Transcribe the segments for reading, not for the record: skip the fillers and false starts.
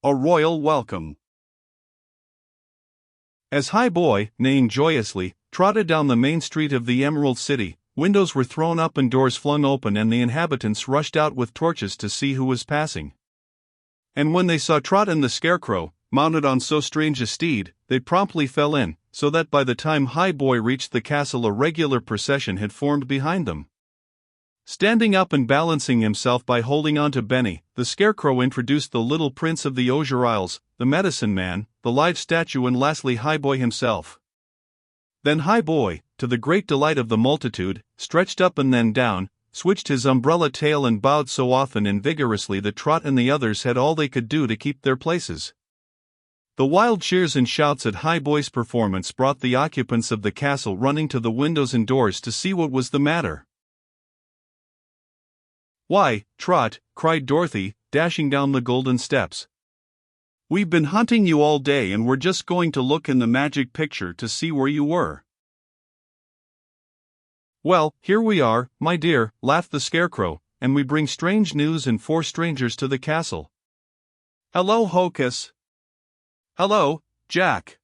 A royal welcome. As Highboy, neighing joyously, trotted down the main street of the Emerald City, windows were thrown up and doors flung open, and the inhabitants rushed out with torches to see who was passing. And when they saw Trot and the Scarecrow, mounted on so strange a steed, they promptly fell in, so that by the time Highboy reached the castle a regular procession had formed behind them. Standing up and balancing himself by holding on to Benny, the Scarecrow introduced the little Prince of the Osier Isles, the Medicine Man, the live statue, and lastly Highboy himself. Then Highboy, to the great delight of the multitude, stretched up and then down, switched his umbrella tail and bowed so often and vigorously that Trot and the others had all they could do to keep their places. The wild cheers and shouts at Highboy's performance brought the occupants of the castle running to the windows and doors to see what was the matter. "Why, Trot," cried Dorothy, dashing down the golden steps. "We've been hunting you all day and we're just going to look in the magic picture to see where you were." "Well, here we are, my dear," laughed the Scarecrow, "and we bring strange news and 4 strangers to the castle. Hello, Hocus." "Hello, Jack."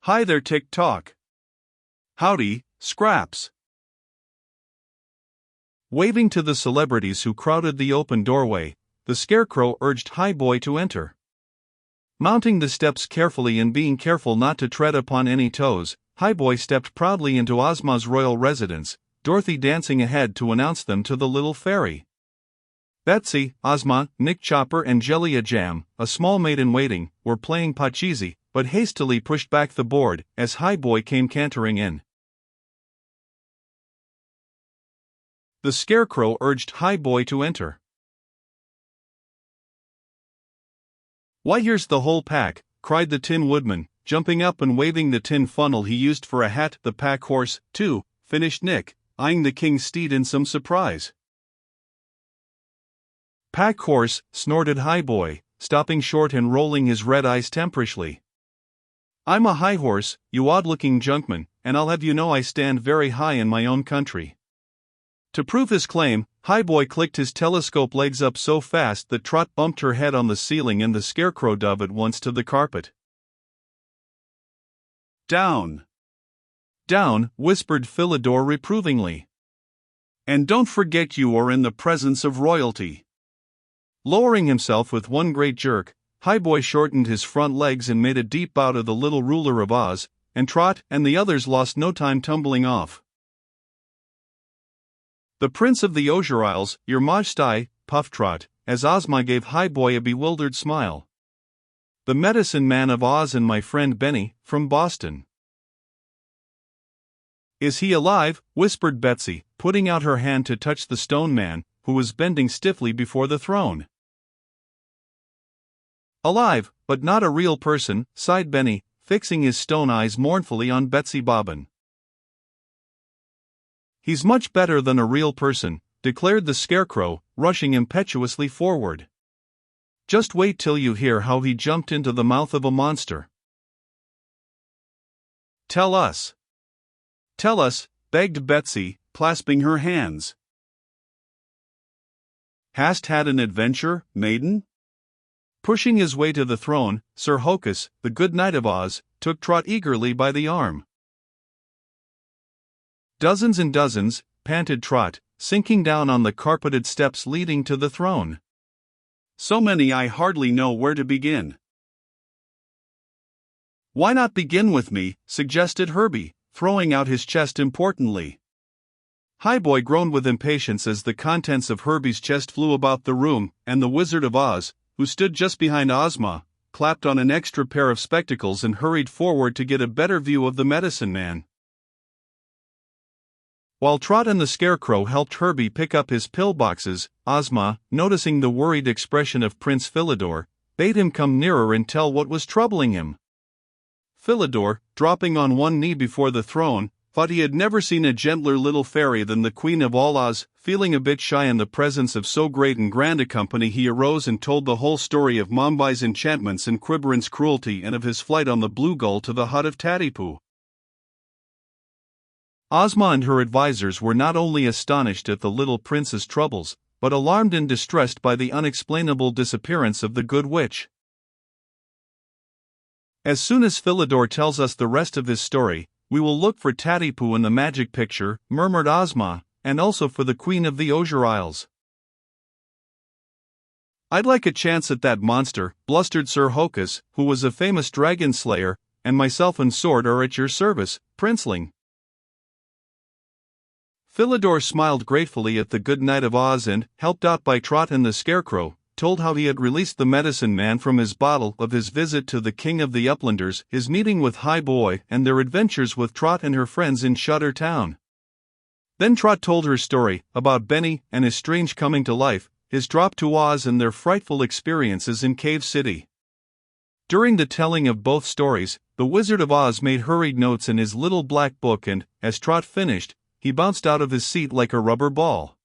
"Hi there, Tick-Tock." "Howdy, Scraps." Waving to the celebrities who crowded the open doorway, the Scarecrow urged Highboy to enter. Mounting the steps carefully and being careful not to tread upon any toes, Highboy stepped proudly into Ozma's royal residence, Dorothy dancing ahead to announce them to the little fairy. Betsy, Ozma, Nick Chopper and Jellia Jam, a small maid-in-waiting, were playing Pachisi, but hastily pushed back the board as Highboy came cantering in. The Scarecrow urged Highboy to enter. "Why, here's the whole pack," cried the Tin Woodman, jumping up and waving the tin funnel he used for a hat. "The pack horse, too," finished Nick, eyeing the king's steed in some surprise. "Pack horse," snorted Highboy, stopping short and rolling his red eyes temperishly. "I'm a high horse, you odd-looking junkman, and I'll have you know I stand very high in my own country." To prove his claim, Highboy clicked his telescope legs up so fast that Trot bumped her head on the ceiling and the Scarecrow dove at once to the carpet. "Down! Down!" whispered Philidor reprovingly. "And don't forget you are in the presence of royalty." Lowering himself with one great jerk, Highboy shortened his front legs and made a deep bow to the little ruler of Oz, and Trot and the others lost no time tumbling off. "The Prince of the Osier Isles, your Majesty," puffed Trot, as Ozma gave Highboy a bewildered smile. "The Medicine Man of Oz and my friend Benny, from Boston." "Is he alive?" whispered Betsy, putting out her hand to touch the stone man, who was bending stiffly before the throne. "Alive, but not a real person," sighed Benny, fixing his stone eyes mournfully on Betsy Bobbin. "He's much better than a real person," declared the Scarecrow, rushing impetuously forward. "Just wait till you hear how he jumped into the mouth of a monster." "Tell us. Tell us," begged Betsy, clasping her hands. "Hast had an adventure, maiden?" Pushing his way to the throne, Sir Hocus, the good knight of Oz, took Trot eagerly by the arm. "Dozens and dozens," panted Trot, sinking down on the carpeted steps leading to the throne. "So many I hardly know where to begin." "Why not begin with me?" suggested Herbie, throwing out his chest importantly. Highboy groaned with impatience as the contents of Herbie's chest flew about the room, and the Wizard of Oz, who stood just behind Ozma, clapped on an extra pair of spectacles and hurried forward to get a better view of the Medicine Man. While Trot and the Scarecrow helped Herbie pick up his pillboxes, Ozma, noticing the worried expression of Prince Philidor, bade him come nearer and tell what was troubling him. Philidor, dropping on one knee before the throne, thought he had never seen a gentler little fairy than the Queen of all Oz. Feeling a bit shy in the presence of so great and grand a company, he arose and told the whole story of Mombai's enchantments and Quibiran's cruelty and of his flight on the Blue Gull to the hut of Tattypoo. Ozma and her advisors were not only astonished at the little prince's troubles, but alarmed and distressed by the unexplainable disappearance of the Good Witch. As soon as Philidor tells us the rest of his story, we will look for Tattypoo in the magic picture, murmured Ozma, and also for the Queen of the Osier Isles. I'd like a chance at that monster, blustered Sir Hokus, who was a famous dragon slayer, and myself and sword are at your service, princeling. Philidor smiled gratefully at the good Knight of Oz and, helped out by Trot and the Scarecrow, told how he had released the medicine man from his bottle, of his visit to the King of the Uplanders, his meeting with High Boy, and their adventures with Trot and her friends in Shutter Town. Then Trot told her story, about Benny and his strange coming to life, his drop to Oz and their frightful experiences in Cave City. During the telling of both stories, the Wizard of Oz made hurried notes in his little black book and, as Trot finished, he bounced out of his seat like a rubber ball.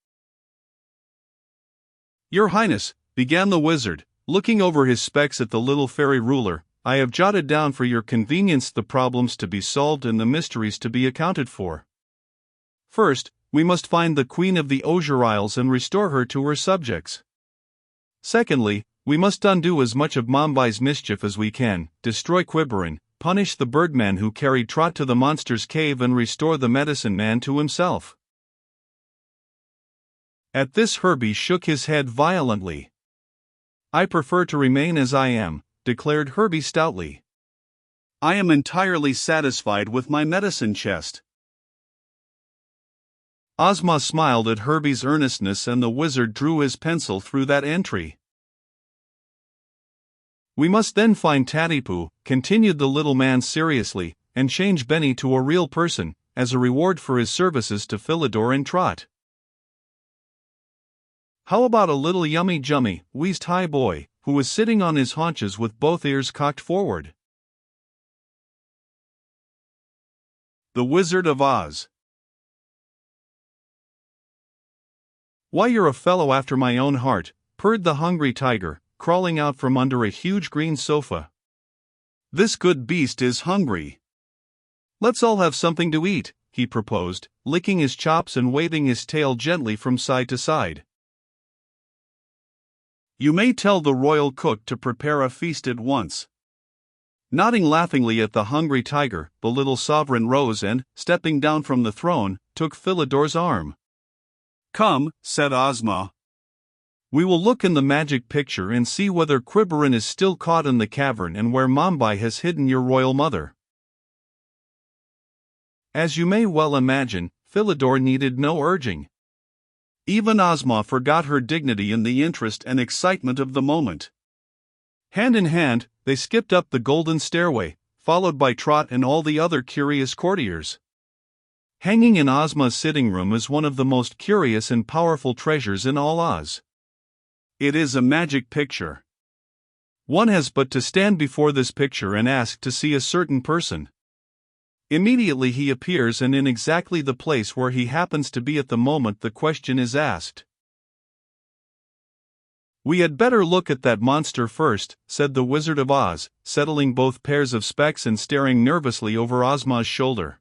Your Highness, began the wizard, looking over his specs at the little fairy ruler, I have jotted down for your convenience the problems to be solved and the mysteries to be accounted for. First, we must find the Queen of the Osier Isles and restore her to her subjects. Secondly, we must undo as much of Mombai's mischief as we can, destroy Quiberin, punish the Birdman who carried Trot to the monster's cave and restore the Medicine Man to himself. At this Herbie shook his head violently. I prefer to remain as I am, declared Herbie stoutly. I am entirely satisfied with my medicine chest. Ozma smiled at Herbie's earnestness and the wizard drew his pencil through that entry. We must then find Tattypoo, continued the little man seriously, and change Benny to a real person, as a reward for his services to Philidor and Trot. How about a little yummy jummy, wheezed High Boy, who was sitting on his haunches with both ears cocked forward. The Wizard of Oz. Why, you're a fellow after my own heart, purred the hungry tiger, crawling out from under a huge green sofa. This good beast is hungry. Let's all have something to eat, he proposed, licking his chops and waving his tail gently from side to side. You may tell the royal cook to prepare a feast at once. Nodding laughingly at the hungry tiger, the little sovereign rose and, stepping down from the throne, took Philidor's arm. Come, said Ozma. We will look in the magic picture and see whether Quiberin is still caught in the cavern and where Mombai has hidden your royal mother. As you may well imagine, Philidor needed no urging. Even Ozma forgot her dignity in the interest and excitement of the moment. Hand in hand, they skipped up the golden stairway, followed by Trot and all the other curious courtiers. Hanging in Ozma's sitting room is one of the most curious and powerful treasures in all Oz. It is a magic picture. One has but to stand before this picture and ask to see a certain person. Immediately he appears and in exactly the place where he happens to be at the moment the question is asked. We had better look at that monster first, said the Wizard of Oz, settling both pairs of specs and staring nervously over Ozma's shoulder.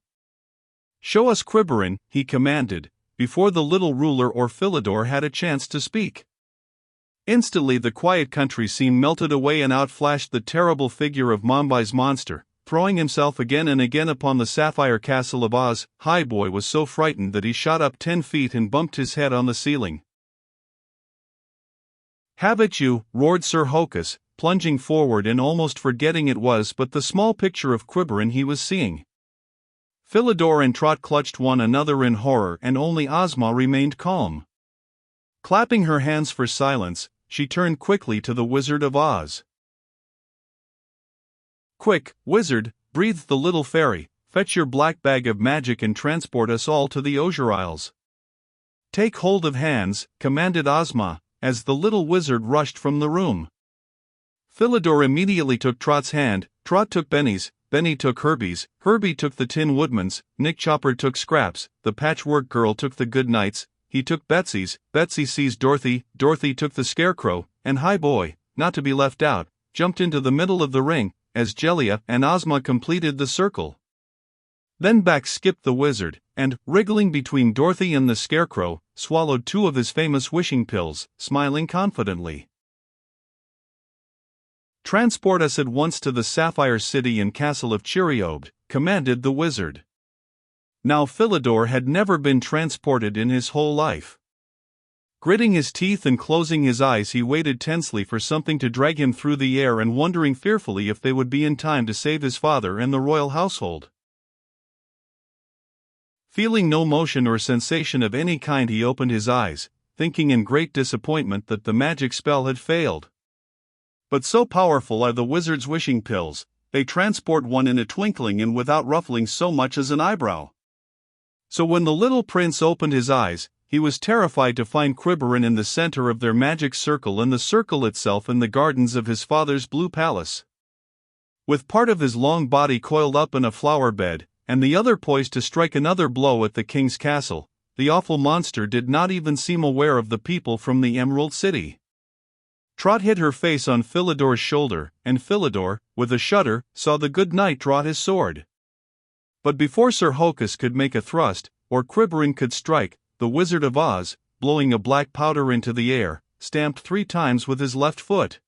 Show us Quiberin, he commanded, before the little ruler or Philidor had a chance to speak. Instantly the quiet country scene melted away and out flashed the terrible figure of Mombai's monster, throwing himself again and again upon the sapphire castle of Oz. High Boy was so frightened that he shot up 10 feet and bumped his head on the ceiling. Have at you, roared Sir Hokus, plunging forward and almost forgetting it was but the small picture of Quiberin he was seeing. Philidor and Trot clutched one another in horror and only Ozma remained calm. Clapping her hands for silence, she turned quickly to the Wizard of Oz. Quick, wizard, breathed the little fairy, fetch your black bag of magic and transport us all to the Osier Isles. Take hold of hands, commanded Ozma, as the little wizard rushed from the room. Philidor immediately took Trot's hand, Trot took Benny's, Benny took Herbie's, Herbie took the Tin Woodman's, Nick Chopper took Scraps, the Patchwork Girl took the Good Knight's, he took Betsy's, Betsy seized Dorothy, Dorothy took the Scarecrow, and High Boy, not to be left out, jumped into the middle of the ring, as Jellia and Ozma completed the circle. Then back skipped the wizard, and, wriggling between Dorothy and the Scarecrow, swallowed 2 of his famous wishing pills, smiling confidently. "Transport us at once to the Sapphire City and Castle of Cheeriobed," commanded the wizard. Now Philidor had never been transported in his whole life. Gritting his teeth and closing his eyes, he waited tensely for something to drag him through the air and wondering fearfully if they would be in time to save his father and the royal household. Feeling no motion or sensation of any kind, he opened his eyes, thinking in great disappointment that the magic spell had failed. But so powerful are the wizard's wishing pills, they transport one in a twinkling and without ruffling so much as an eyebrow. So when the little prince opened his eyes, he was terrified to find Quiberin in the center of their magic circle and the circle itself in the gardens of his father's blue palace. With part of his long body coiled up in a flower bed, and the other poised to strike another blow at the king's castle, the awful monster did not even seem aware of the people from the Emerald City. Trot hid her face on Philidor's shoulder, and Philidor, with a shudder, saw the good knight draw his sword. But before Sir Hokus could make a thrust, or Quiberin could strike, the Wizard of Oz, blowing a black powder into the air, stamped 3 times with his left foot.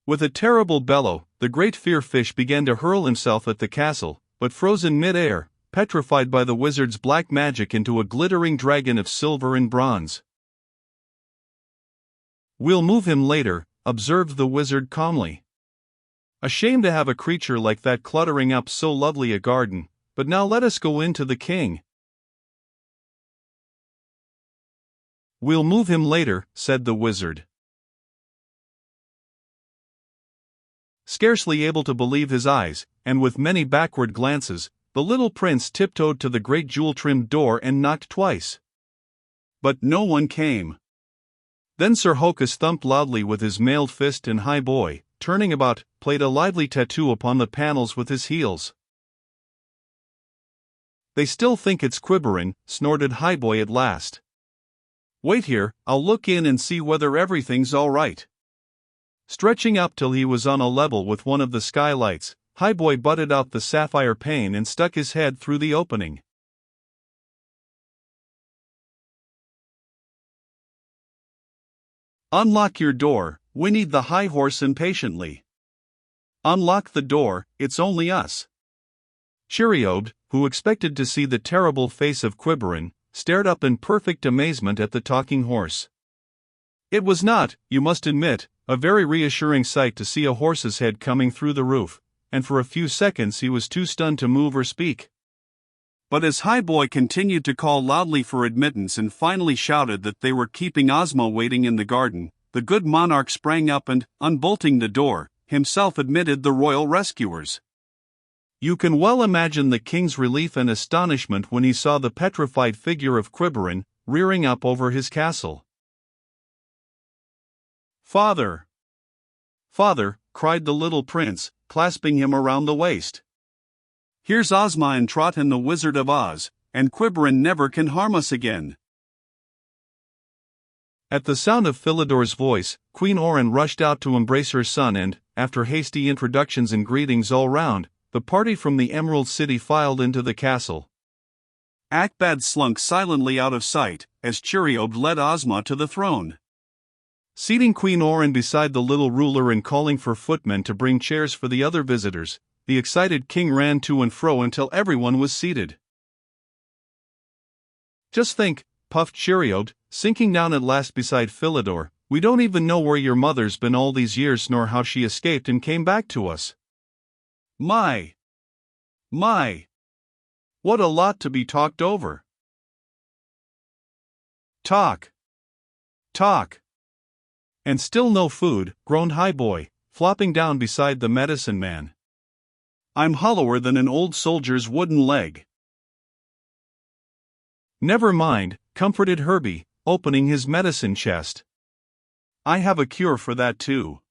With a terrible bellow, the great fear-fish began to hurl himself at the castle, but froze in mid-air, petrified by the wizard's black magic into a glittering dragon of silver and bronze. "We'll move him later," observed the wizard calmly. "A shame to have a creature like that cluttering up so lovely a garden, but now let us go in to the king." "We'll move him later," said the wizard. Scarcely able to believe his eyes, and with many backward glances, the little prince tiptoed to the great jewel-trimmed door and knocked twice. But no one came. Then Sir Hokus thumped loudly with his mailed fist, and Highboy, turning about, played a lively tattoo upon the panels with his heels. "They still think it's Quiberin," snorted Highboy at last. "Wait here, I'll look in and see whether everything's all right." Stretching up till he was on a level with one of the skylights, Highboy butted out the sapphire pane and stuck his head through the opening. "Unlock your door," whinnied the high horse impatiently. "Unlock the door, it's only us." Cheeriobed, who expected to see the terrible face of Quiberin, stared up in perfect amazement at the talking horse. It was not, you must admit, a very reassuring sight to see a horse's head coming through the roof, and for a few seconds he was too stunned to move or speak. But as Highboy continued to call loudly for admittance and finally shouted that they were keeping Ozma waiting in the garden, the good monarch sprang up and, unbolting the door, himself admitted the royal rescuers. You can well imagine the king's relief and astonishment when he saw the petrified figure of Quiberin, rearing up over his castle. "Father! Father!" cried the little prince, clasping him around the waist. "Here's Ozma and Trot and the Wizard of Oz, and Quiberin never can harm us again." At the sound of Philidor's voice, Queen Orin rushed out to embrace her son and, after hasty introductions and greetings all round, the party from the Emerald City filed into the castle. Akbad slunk silently out of sight, as Cheeriobed led Ozma to the throne. Seating Queen Orin beside the little ruler and calling for footmen to bring chairs for the other visitors, the excited king ran to and fro until everyone was seated. "Just think," puffed Cheeriobed, sinking down at last beside Philidor, "we don't even know where your mother's been all these years nor how she escaped and came back to us. My! What a lot to be talked over." Talk! "And still no food," groaned Highboy, flopping down beside the medicine man. "I'm hollower than an old soldier's wooden leg." "Never mind," comforted Herbie, opening his medicine chest. "I have a cure for that too."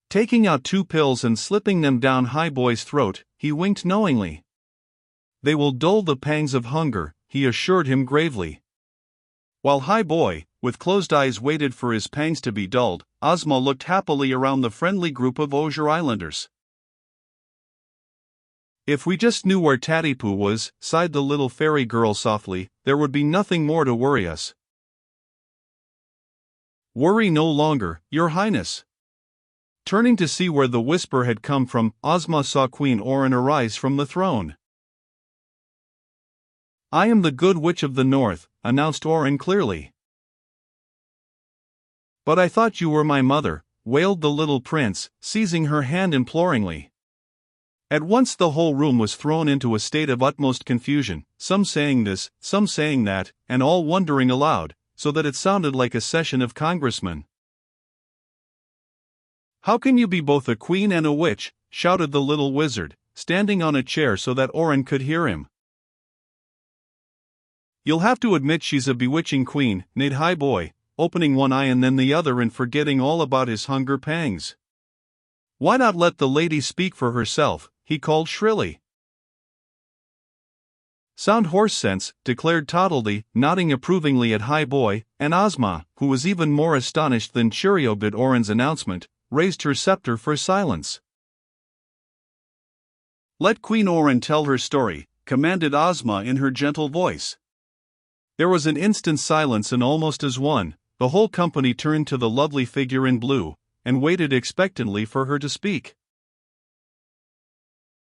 Taking out 2 pills and slipping them down Highboy's throat, he winked knowingly. "They will dull the pangs of hunger," he assured him gravely. While Highboy, with closed eyes, waited for his pangs to be dulled, Ozma looked happily around the friendly group of Osier Islanders. "If we just knew where Tattypoo was," sighed the little fairy girl softly, "there would be nothing more to worry us." "Worry no longer, Your Highness. Turning to see where the whisper had come from, Ozma saw Queen Orin arise from the throne. "I am the Good Witch of the North," announced Orin clearly. "But I thought you were my mother," wailed the little prince, seizing her hand imploringly. At once the whole room was thrown into a state of utmost confusion, some saying this, some saying that, and all wondering aloud, so that it sounded like a session of congressmen. "How can you be both a queen and a witch?" shouted the little wizard, standing on a chair so that Orin could hear him. "You'll have to admit she's a bewitching queen," neighed Highboy, opening one eye and then the other and forgetting all about his hunger pangs. "Why not let the lady speak for herself?" he called shrilly. "Sound horse sense," declared Toddledy, nodding approvingly at Highboy, and Ozma, who was even more astonished than Cheeriobed at Orin's announcement, raised her scepter for silence. "Let Queen Orin tell her story," commanded Ozma in her gentle voice. There was an instant's silence, and almost as one, the whole company turned to the lovely figure in blue, and waited expectantly for her to speak.